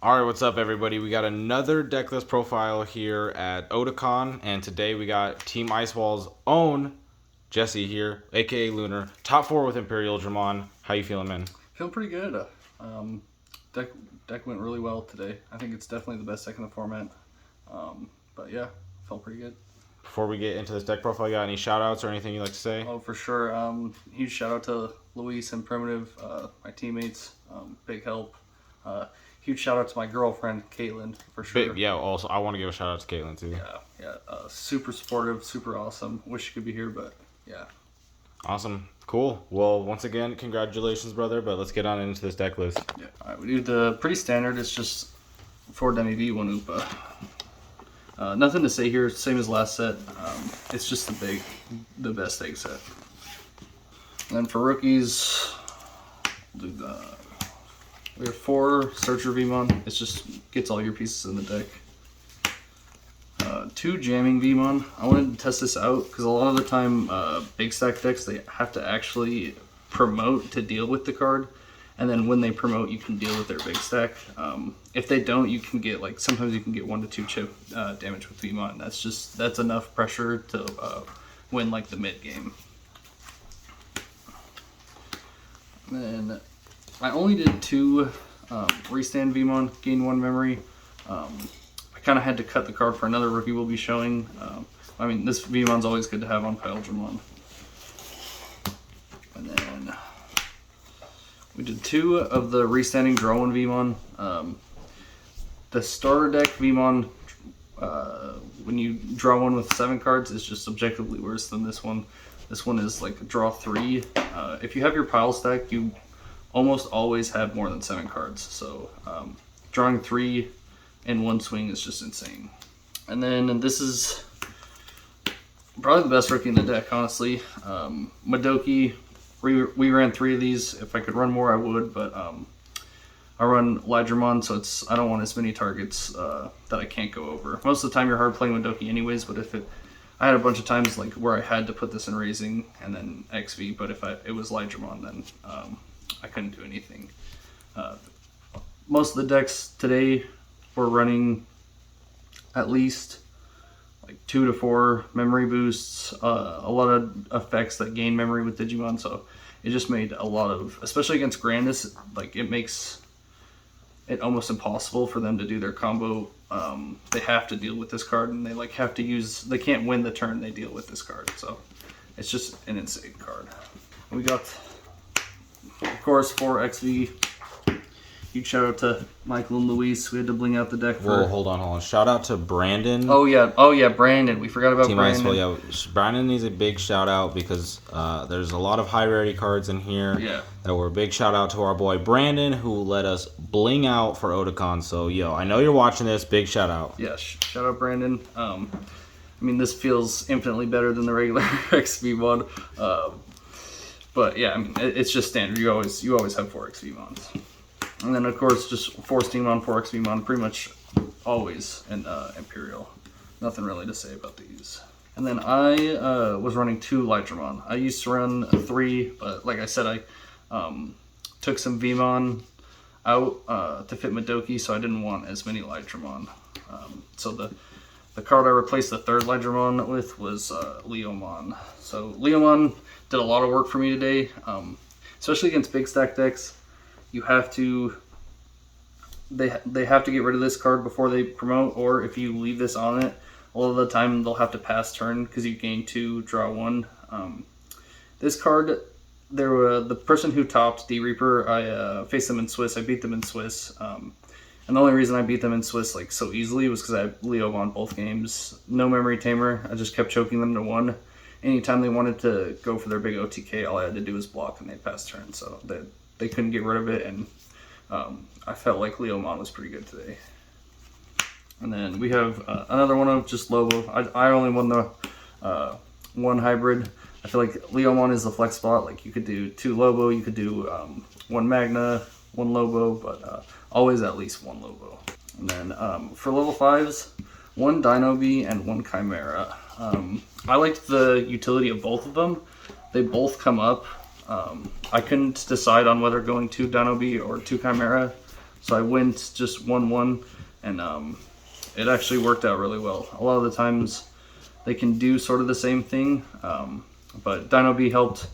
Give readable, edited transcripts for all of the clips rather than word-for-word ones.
All right, what's up, everybody? We got another decklist profile here at Otakon, and today we got Team Icewall's own Jesse here, aka Lunar, top 4 with Imperialdramon. How you feeling, man? Feeling pretty good. Deck went really well today. I think it's definitely the best deck in the format. But yeah, felt pretty good. Before we get into this deck profile, you got any shout-outs or anything you'd like to say? Oh, for sure. Huge shout out to Luis and Primitive, my teammates. Big help. Huge shout out to my girlfriend, Caitlin, for sure. Yeah, also, I want to give a shout-out to Caitlin, too. Yeah. Super supportive, super awesome. Wish she could be here, but yeah. Awesome. Cool. Well, once again, congratulations, brother, but let's get on into this deck list. Yeah. All right, we do the pretty standard. It's just 4 Demi V, 1 Upa. Nothing to say here, same as last set. It's just the best egg set. And then for rookies, we'll do we have 4 Searcher Vmon. It just gets all your pieces in the deck. 2 Jamming Vmon. I wanted to test this out because a lot of the time, big stack decks, they have to actually promote to deal with the card. And then when they promote, you can deal with their big stack. If they don't, you can get sometimes you can get 1 to 2 chip damage with Vmon. That's enough pressure to win the mid game. And then I only did 2 Restand Vmon, gain 1 memory. I kind of had to cut the card for another rookie we'll be showing. I mean, this Vmon's always good to have on Imperialdramon. And then we did 2 of the Restanding Draw 1 Vmon. The starter deck Vmon, when you draw 1 with 7 cards, is just objectively worse than this one. This one is draw 3. If you have your pile stack, you almost always have more than 7 cards. So drawing 3 in 1 swing is just insane. And then this is probably the best rookie in the deck, honestly. Midoki. We ran 3 of these. If I could run more, I would, but I run Ligdramon, so I don't want as many targets that I can't go over. Most of the time, you're hard playing Midoki anyways, but I had a bunch of times where I had to put this in Raising and then XV, but if it was Ligdramon, then I couldn't do anything. Most of the decks today were running at least 2 to 4 memory boosts, a lot of effects that gain memory with Digimon, so it just made a lot of, especially against Grandis, it makes it almost impossible for them to do their combo. They have to deal with this card, and they they can't win the turn they deal with this card, so it's just an insane card. We got, of course, 4 XV. Huge shout out to Michael and Luis. We had to bling out the deck for. Whoa, hold on. Shout out to Brandon. Oh yeah, Brandon. We forgot about Team Brandon. Icewall, yeah. Brandon needs a big shout out because there's a lot of high rarity cards in here. Yeah. That were a big shout out to our boy Brandon, who let us bling out for Otakon. So I know you're watching this. Big shout out. Yeah, shout out Brandon. I mean, this feels infinitely better than the regular XV mod. But yeah, I mean, it's just standard. You always have 4 XV mods. And then, of course, just 4 Steamon, 4 XVmon, pretty much always in Imperial. Nothing really to say about these. And then I was running 2 Ligdramon. I used to run 3, but like I said, I took some Vmon out to fit Midoki, so I didn't want as many Ligdramon. So the card I replaced the 3rd Ligdramon with was Leomon. So Leomon did a lot of work for me today, especially against big stack decks. You have to, they have to get rid of this card before they promote, or if you leave this on it, a lot of the time they'll have to pass turn because you gain 2, draw 1. This card, the person who topped D Reaper, I faced them in Swiss. I beat them in Swiss, and the only reason I beat them in Swiss so easily was because I had Leo on both games. No memory tamer. I just kept choking them to 1. Anytime they wanted to go for their big OTK, all I had to do was block and they'd pass turn. So they couldn't get rid of it, and I felt like Leomon was pretty good today. And then we have another one of just Lobo. I only won the 1 hybrid. I feel like Leomon is the flex spot. You could do 2 Lobo, you could do 1 Magna, 1 Lobo, but always at least 1 Lobo. And then for level 5s, 1 Dino V and 1 Chimera. I liked the utility of both of them. They both come up. I couldn't decide on whether going 2 Dino V or 2 Chimera, So I went just 1-1, and it actually worked out really well. A lot of the times they can do sort of the same thing, but Dino B helped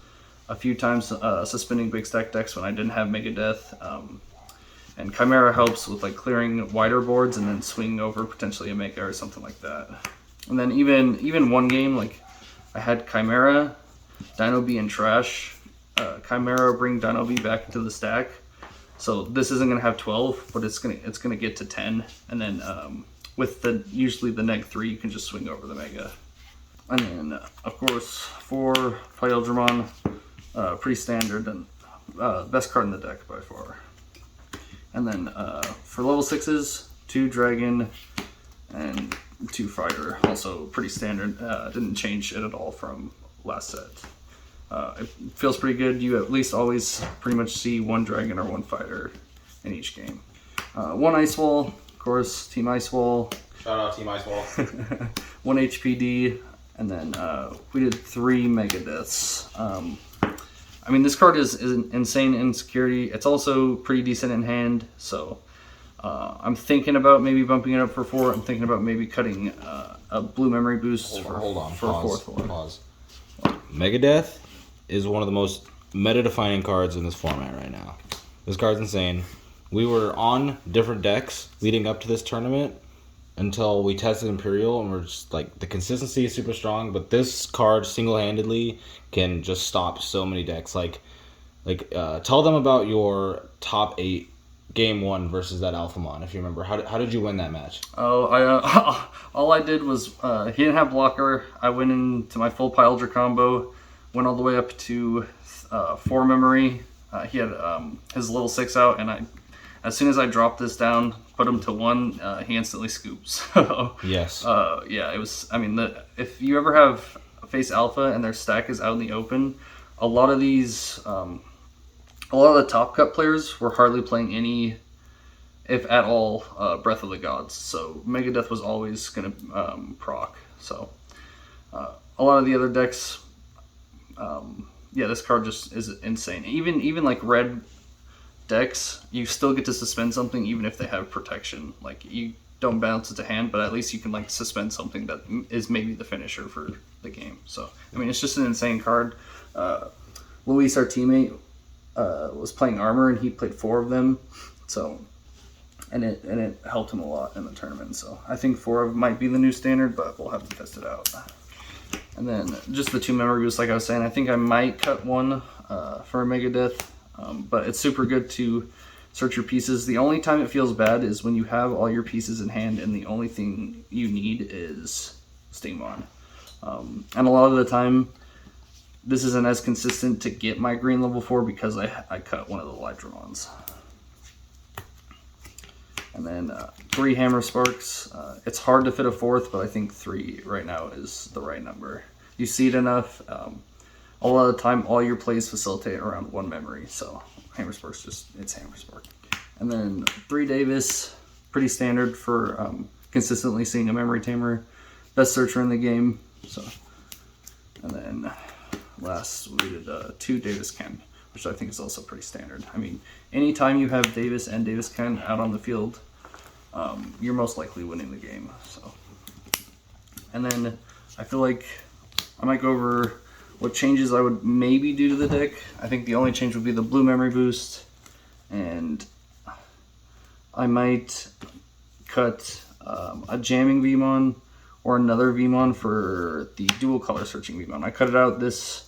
a few times suspending big stack decks when I didn't have Megadeth. And Chimera helps with like clearing wider boards and then swinging over potentially a Mega or something like that. And then even one game, like I had Chimera, Dino B, and Trash. Chimera bring Dino B back into the stack. So this isn't gonna have 12, but it's gonna get to 10. And then with usually the neg 3, you can just swing over the Mega. And then of course for Imperialdramon, pretty standard and best card in the deck by far. And then for level 6s, 2 Dragon and 2 Fighter, also pretty standard. Didn't change it at all from last set. It feels pretty good. You at least always pretty much see 1 Dragon or 1 Fighter in each game. 1 Ice Wall, of course, Team Ice Wall. Shout out Team Ice Wall. 1 HPD, and then we did 3 Megadeths. I mean, this card is insane in security. It's also pretty decent in hand, so I'm thinking about maybe bumping it up for 4. I'm thinking about maybe cutting a blue memory boost for a 4th one. Pause. Megadeth is one of the most meta-defining cards in this format right now. This card's insane. We were on different decks leading up to this tournament until we tested Imperial, and we're just like, the consistency is super strong, but this card single-handedly can just stop so many decks. Tell them about your top 8 game 1 versus that Alphamon, if you remember. How did you win that match? Oh, all I did was he didn't have blocker. I went into my full Pyldra combo, went all the way up to 4 memory. He had his level 6 out, and as soon as I dropped this down, put him to 1, he instantly scoops. So, yes. Yeah, it was. I mean, if you ever have face alpha and their stack is out in the open, a lot of these, a lot of the top cut players were hardly playing any, if at all, Breath of the Gods. So Megadeth was always gonna proc. So a lot of the other decks, yeah, this card just is insane. Even like red decks, you still get to suspend something even if they have protection. Like, you don't bounce it to hand, but at least you can like suspend something that is maybe the finisher for the game. So I mean, it's just an insane card. Luis, our teammate, was playing armor and he played 4 of them. So and it helped him a lot in the tournament. So I think 4 of might be the new standard, but we'll have to test it out. And then just the 2 memory boosts, like I was saying, I think I might cut 1 for a Megadeth. But it's super good to search your pieces. The only time it feels bad is when you have all your pieces in hand and the only thing you need is Stingmon. And a lot of the time, this isn't as consistent to get my green level 4 because I cut one of the Lightdramons. And then 3 Hammer Sparks. It's hard to fit a 4th, but I think 3 right now is the right number. You see it enough. A lot of the time, all your plays facilitate around 1 memory, so Hammer Spark's it's Hammer Spark. And then 3 Davis, pretty standard for consistently seeing a memory tamer. Best searcher in the game. So, and then last we did 2 Davis Ken, which I think is also pretty standard. I mean, anytime you have Davis and Davis Ken out on the field, you're most likely winning the game. So, and then I feel like I might go over what changes I would maybe do to the deck. I think the only change would be the blue memory boost, and I might cut a jamming Vmon or another Vmon for the dual color searching Vmon. I cut it out this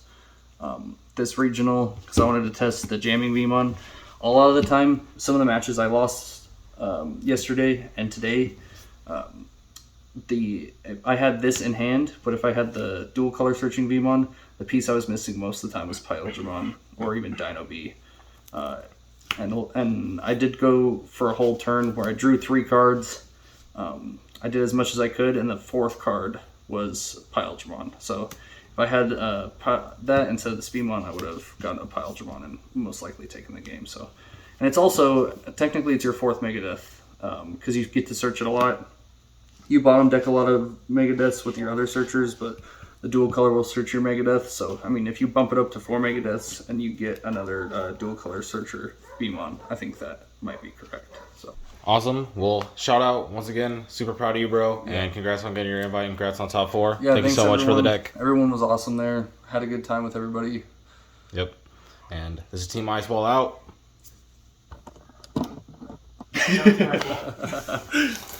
regional because I wanted to test the jamming Vmon. A lot of the time, some of the matches I lost yesterday and today, I had this in hand, but if I had the dual color searching Vmon, the piece I was missing most of the time was Pyldramon or even Dino B. And I did go for a whole turn where I drew 3 cards. I did as much as I could, and the 4th card was Pyldramon. So if I had that instead of the Speedmon, I would have gotten a Pyldramon and most likely taken the game. So, and it's also, technically it's your 4th Megadeth, because you get to search it a lot. You bottom deck a lot of Megadeths with your other searchers, but the dual color will search your Megadeth. So, I mean, if you bump it up to 4 Megadeths and you get another dual color searcher Vmon, I think that might be correct. Awesome. Well, shout out once again. Super proud of you, bro. And congrats on getting your invite. And congrats on top 4. Yeah, Thank you so much for the deck. Everyone was awesome there. Had a good time with everybody. Yep. And this is Team Iceball out.